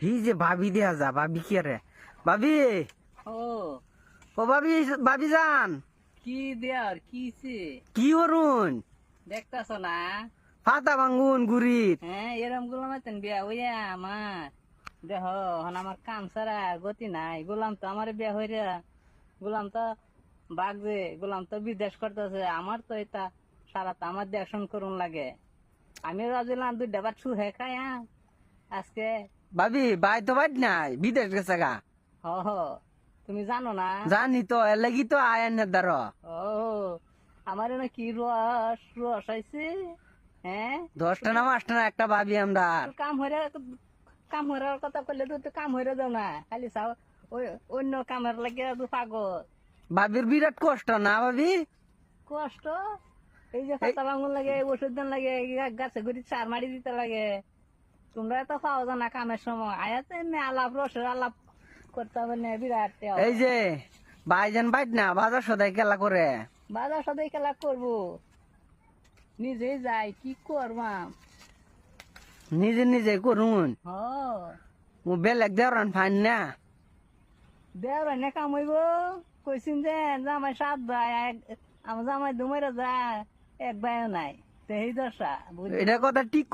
হি যে ভাবি দেয়া যা ভাবি কি রে ভাবি ও ও ভাবি ভাবি যান কি দেয়ার কিছে কি করুন দেখতাছ না? ফাতা ভাঙ্গুন গুড়িত হ্যাঁ এরম গুলো মতন বিয়া হইয়া আমার দেহ হন আমার কাম ছাড়া গতি নাই। গোলাম তো আমার বিয়া হইয়া গোলাম তো বাগছে, গোলাম তো বিদেশ করতেছে। আমার তো এটা সারা তো আমার দেখশন করুন লাগে। আমি রাজিলাম দুই ডাবার ছুহে খাই আজকে। ভাবি ভাই তো ভাই নাই বিদেশ গেছে গা হ হ তুমি জানো না? জানি তো এর লাগি তো আয়েন দার ও আমার না কি রস রস আইছে। হ্যাঁ 10টা না 5টা না একটা ভাবি আমরা কাম হইরার কথা কইলে তো কাম হইরা যাও না, খালি চাও ওই অন্য কামের লাগে পাগল। ভাবির বিরাট কষ্ট না ভাবি কষ্ট এই যে পাতা ভাঙন লাগে, ওষুধ দেন লাগে, গাছে ঘুরি চার মারি দিতে লাগে। তোমরা তো পাওয়া যায় না কামের সময়। আয়াতে এমনি আলাপ রসের আলাপ করতে হবে না বিরাট। এই যে ভাইজান বাইট না বাজার সদাই খেলা করে বাজার সদাই খেলা করবো, নিজেই যাই কি করবাম। নিজে নিজে করুন হ ও বেলেগ দেওয়ান ফাইন না দেওয়ার না কাম হইব। কইছিন যে জামাই 7 ভাই, আমার জামাই দুমেরা যায়, এক ভাইও নাই। তো এই দশা এটা কথা ঠিক